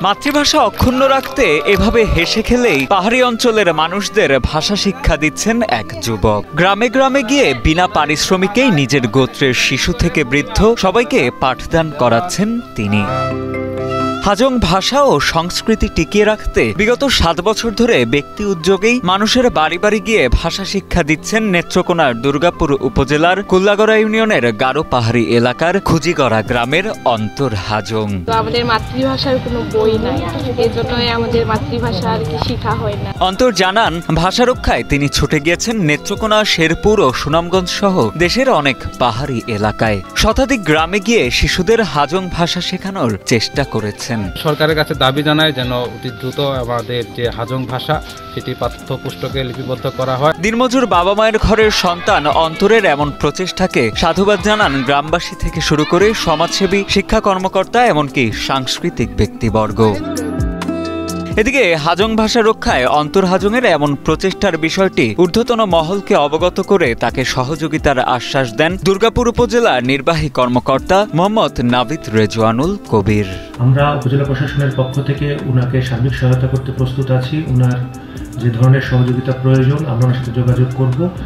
মাতৃভাষা অক্ষুণ্ণ রাখতে এভাবে হেসে খেলেই পাহাড়ি অঞ্চলের মানুষদের ভাষা শিক্ষা দিচ্ছেন এক যুবক। গ্রামে গ্রামে গিয়ে বিনা পারিশ্রমিকেই নিজের গোত্রের শিশু থেকে বৃদ্ধ সবাইকে পাঠদান করাচ্ছেন তিনি। হাজং ভাষা ও সংস্কৃতি টিকিয়ে রাখতে বিগত ৭ বছর ধরে ব্যক্তি উদ্যোগেই মানুষের বাড়ি বাড়ি গিয়ে ভাষা শিক্ষা দিচ্ছেন নেত্রকোনার দুর্গাপুর উপজেলার কুল্লাগড়া ইউনিয়নের গারো পাহাড়ি এলাকার খুজিগড়া গ্রামের অন্তর হাজং। আমাদের মাতৃভাষার কোনো বই নাই, এজন্যই আমাদের মাতৃভাষা আর কি শেখা হয় না। অন্তর জানান, ভাষা রক্ষায় তিনি ছুটে গিয়েছেন নেত্রকোনা, শেরপুর ও সুনামগঞ্জ সহ দেশের অনেক পাহাড়ি এলাকায়। শতাধিক গ্রামে গিয়ে শিশুদের হাজং ভাষা শেখানোর চেষ্টা করেছেন। সরকারের কাছে দাবি জানায় যেন অতি দ্রুত আমাদের যে হাজং ভাষা সেটি পাঠ্যপুস্তকে লিপিবদ্ধ করা হয়। দিনমজুর বাবা মায়ের ঘরের সন্তান অন্তরের এমন প্রচেষ্টাকে সাধুবাদ জানান গ্রামবাসী থেকে শুরু করে সমাজসেবী, শিক্ষা কর্মকর্তা, এমনকি সাংস্কৃতিক ব্যক্তিবর্গ। এদিকে হাজং ভাষা রক্ষায় অন্তর হাজংয়ের এমন প্রচেষ্টার বিষয়টি ঊর্ধ্বতন মহলকে অবগত করে তাকে সহযোগিতার আশ্বাস দেন দুর্গাপুর উপজেলা নির্বাহী কর্মকর্তা মোহাম্মদ নাভিদ রেজওয়ানুল কবির। আমরা উপজেলা প্রশাসনের পক্ষ থেকে উনাকে সার্বিক সহায়তা করতে প্রস্তুত আছি। উনার যে ধরনের সহযোগিতা প্রয়োজন আমরা ওনার সাথে যোগাযোগ করব।